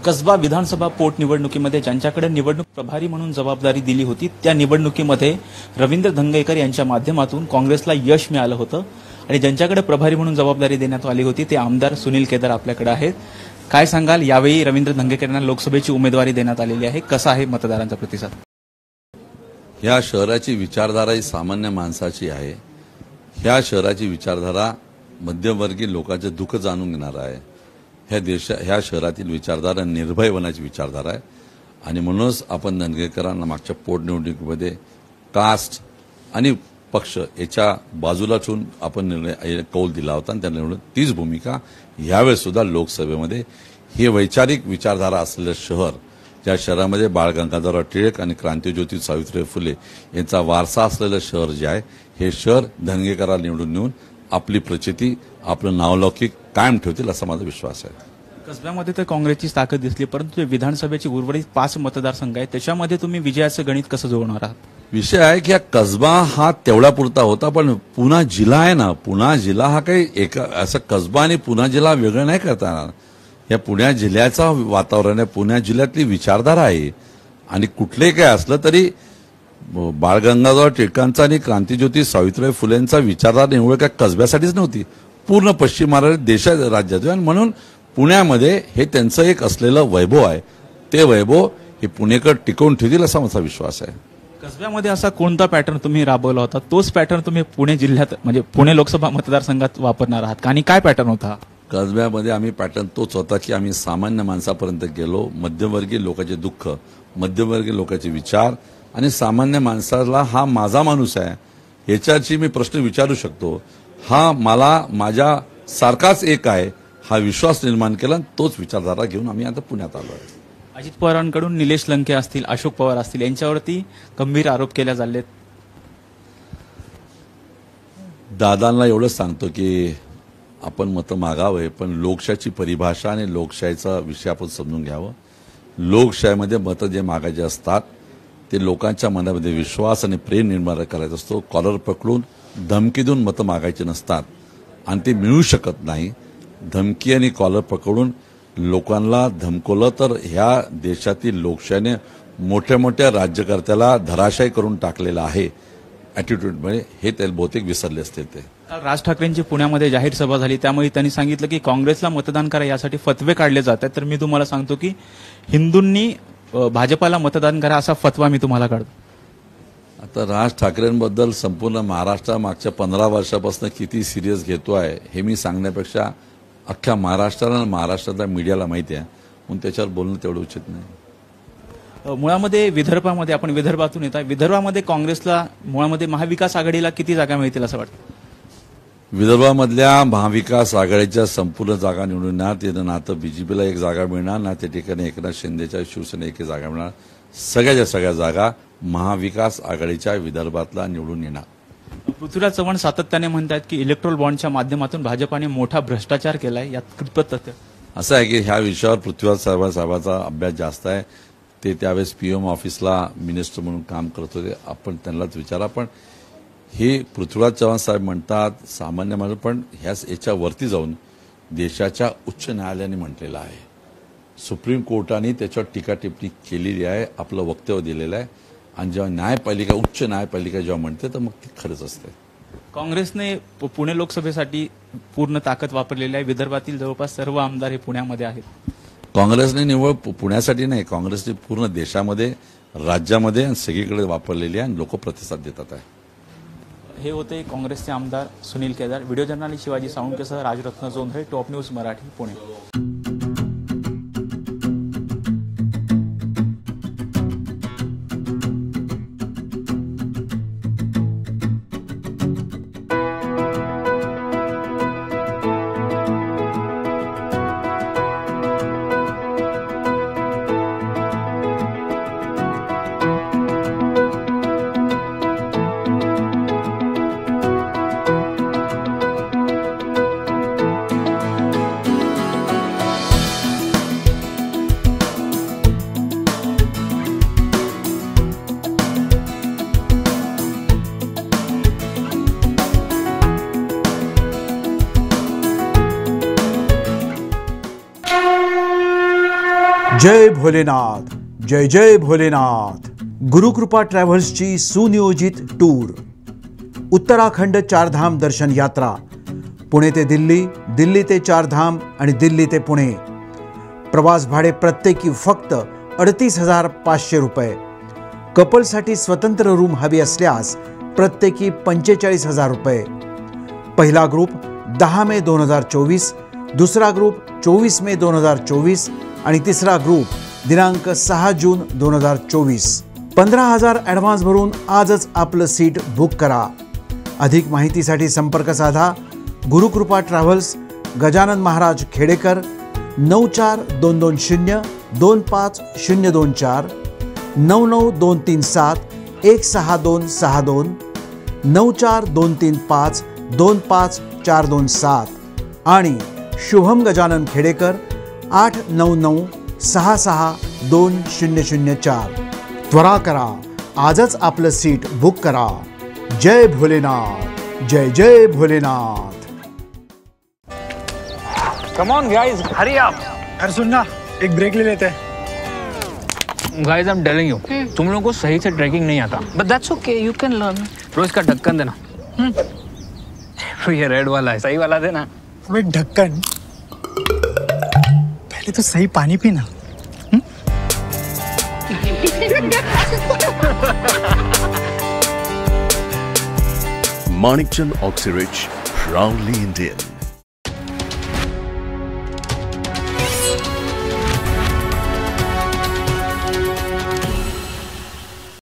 कसबा विधानसभा पोटनिवडणुकीमध्ये ज्यांच्याकडे निवडणूक प्रभारी म्हणून जबाबदारी दिली होती त्या निवडणुकीमध्ये रवींद्र धंगेकर यांच्या माध्यमातून काँग्रेसला यश मिळालं होतं आणि ज्यांच्याकडे प्रभारी म्हणून जबाबदारी देण्यात आली होती ते आमदार सुनील केदार आपल्याकडे आहेत. काय सांगाल, यावेळी रवींद्र धंगेकर यांना लोकसभेची उमेदवारी देण्यात आलेली आहे, कसा आहे मतदारांचा प्रतिसाद? या शहराची विचारधारा ही सामान्य माणसाची आहे. ह्या शहराची विचारधारा मध्यमवर्गीय लोकांचे दुःख जाणून घेणार आहे. ह्या शहरातील विचारधारा निर्भय होण्याची विचारधारा आहे आणि म्हणूनच आपण धंगेकरांना मागच्या पोटनिवडणुकीमध्ये कास्ट आणि पक्ष याच्या बाजूला ठेवून आपण कौल दिला होता आणि त्यांना तीच भूमिका यावेळेस सुद्धा लोकसभेमध्ये हे वैचारिक विचारधारा असलेलं शहर, ज्या शहरामध्ये बाळ गंगाधरराव टिळक आणि क्रांतिज्योती सावित्रीबाई फुले यांचा वारसा असलेलं शहर जे आहे, हे शहर धंगेकरांना निवडून नेऊन आपली प्रचिती, आपलं नावलौकिक कायम ठेवतील असा माझा विश्वास आहे. कसब्यामध्ये तर काँग्रेसची ताकद दिसली, परंतु विधानसभेची उर्वरित 5 मतदारसंघ आहेत, त्याच्यामध्ये तुम्ही विजयाचं गणित कसं जुळवणार आहात? विषय आहे की हा कसबा हा तेवढा पुरता होता, पण पुणा जिल्हा आहे ना, पुणा जिल्हा हा काही एका असं कसबा आणि पुणा जिल्हा वेगळं नाही करता येणार. या पुण्या जिल्ह्याचं वातावरण आहे, पुण्या जिल्ह्यातली विचारधारा आहे आणि कुठले काय असलं तरी बाळ गंगाधरराव टिळकांचा आणि क्रांतिज्योती सावित्रीबाई फुलेंचा विचारधारा निवड काय कसब्यासाठीच नव्हती, पूर्ण पश्चिम महाराष्ट्र देशात राज्यात. आणि म्हणून पुण्यामध्ये हे त्यांचं एक असलेलं वैभव आहे, ते वैभव हे पुणेकर टिकवून ठेवतील असा माझा विश्वास आहे. कसब्यामध्ये असा कोणता पॅटर्न तुम्ही राबवला होता, तोच पॅटर्न तुम्ही पुणे जिल्ह्यात म्हणजे पुणे लोकसभा मतदारसंघात वापरणार आहात का, आणि काय पॅटर्न होता? कसब्यामध्ये आम्ही पॅटर्न तोच होता की आम्ही सामान्य माणसापर्यंत गेलो, मध्यमवर्गीय लोकांचे दुःख, मध्यमवर्गीय लोकांचे विचार आणि सामान्य माणसाला हा माझा माणूस आहे याच्याची मी प्रश्न विचारू शकतो, हा मला माझ्या सारखाच एक आहे, हा विश्वास निर्माण केला. तोच विचारधारा घेऊन आम्ही आता पुण्यात आलो आहे. अजित पवारांकडून निलेश लंके असतील, अशोक पवार असतील, यांच्यावरती गंभीर आरोप केले चाललेत. दादांना एवढंच सांगतो की आपण मतं मागावे, पण लोकशाहीची परिभाषा आणि लोकशाहीचा विषय आपण समजून घ्यावं. लोकशाहीमध्ये मतं जे मागायचे असतात ते लोकांच्या मनामध्ये विश्वास आणि प्रेम निर्माण करायचा असतो. कॉलर पकडून धमकी देऊन मतं मागायची नसतात आणि ते मिळू शकत नाही. धमकी आणि कॉलर पकडून लोकांना धमकवलं तर ह्या देशातील लोकशाहीने मोठ्या मोठ्या राज्यकर्त्याला धराशायी करून टाकलेलं आहे ॲटिट्यूडमुळे. हे त्याला बहुतेक विसरले असतील. ते काल राज ठाकरेंची पुण्यामध्ये जाहीर सभा झाली, त्यामुळे त्यांनी सांगितलं की काँग्रेसला मतदान करा यासाठी फतवे काढले जात आहेत. तर मी तुम्हाला सांगतो की हिंदूंनी भाजपाला मतदान करा असा फतवा मी तुम्हाला काढतो. आता राज ठाकरेंबद्दल संपूर्ण महाराष्ट्र मागच्या 15 वर्षापासून किती सिरियस घेतो आहे हे मी सांगण्यापेक्षा अख्ख्या महाराष्ट्राला महाराष्ट्रातल्या मीडियाला माहिती आहे, म्हणून त्याच्यावर बोलणं तेवढं उचित नाही. मुळामध्ये विदर्भामध्ये, आपण विदर्भातून येत आहे, विदर्भामध्ये काँग्रेसला मुळामध्ये महाविकास आघाडीला किती जागा मिळतील असं वाटतं? विदर्भामधल्या महाविकास आघाडीच्या संपूर्ण जागा निवडून येणार. तिथं ना तर बीजेपीला एक जागा मिळणार, ना त्या ठिकाणी एकनाथ शिंदेच्या शिवसेना एक जागा मिळणार. सगळ्याच्या सगळ्या जागा महाविकास आघाडीच्या विदर्भातला निवडून येणार. पृथ्वीराज चव्हाण सातत्याने म्हणतात की इलेक्ट्रोल बॉन्डच्या माध्यमातून भाजपाने मोठा भ्रष्टाचार केलाय, यात कितपत तथ्य? असं आहे की ह्या विषयावर पृथ्वीराज साहेबांचा अभ्यास जास्त आहे. ते त्यावेळेस पीएम ऑफिसला मिनिस्टर म्हणून काम करत होते. आपण त्यांनाच विचारा. पण हे पृथ्वीराज चव्हाण साहेब म्हणतात सामान्य माणूस, पण याच्यावरती जाऊन देशाच्या उच्च न्यायालयाने म्हटलेलं आहे, सुप्रीम कोर्टाने त्याच्यावर टीका टिप्पणी केलेली आहे, आपलं वक्तव्य दिलेलं आहे. आणि जेव्हा न्यायपालिका, उच्च न्यायपालिका जेव्हा म्हणते तर मग ती खरंच असते. काँग्रेसने पुणे लोकसभेसाठी पूर्ण ताकद वापरलेली आहे. विदर्भातील जवळपास सर्व आमदार हे पुण्यामध्ये आहेत. काँग्रेसने निवड पुण्यासाठी नाही, काँग्रेसने पूर्ण देशामध्ये, राज्यामध्ये आणि सगळीकडे वापरलेली आहे आणि लोक प्रतिसाद देतात आहे. हे होते काँग्रेसचे आमदार सुनील केदार. व्हिडिओ जर्नलिस्ट शिवाजी साळुंकेसह राजरत्न जोंधळे, टॉप न्यूज मराठी, पुणे. जय भोलेनाथ, जय जय भोलेनाथ. गुरुकृपा ट्रॅव्हल्सची सुनियोजित टूर. उत्तराखंड चारधाम दर्शन यात्रा. पुणे ते दिल्ली, दिल्ली ते चारधाम आणि दिल्ली ते पुणे. प्रवास भाडे प्रत्येकी फक्त 38,500 रुपये. कपलसाठी स्वतंत्र रूम हवी असल्यास प्रत्येकी 45,000 रुपये. पहिला ग्रुप 10 मे 2024, दुसरा ग्रुप 24 मे 2024 आणि तिसरा ग्रुप दिनांक 6 जून 2024. 15,000 ॲडव्हान्स भरून आजच आपलं सीट बुक करा. अधिक माहितीसाठी संपर्क साधा. गुरुकृपा ट्रॅव्हल्स, गजानन महाराज खेडेकर, 9422025024, 9923716262, 9423525427 आणि शुभम गजानन खेडेकर 8996622004. त्वरा करा, आजच आपलं सीट बुक करा. जय भोलेनाथ, जय जय Bholenath. Come on guys, hurry up. अरे सुन ना, एक ब्रेक ले लेते हैं. Guys, I'm telling you, तुम लोगों को सही से ट्रैकिंग नहीं आता. But that's okay, you can learn. रोज का ढक्कन देना. ये रेड वाला है, सही वाला देना. अबे ढक्कन, पहले तो सही पानी पीना. Manikchand Oxyrich, proudly Indian.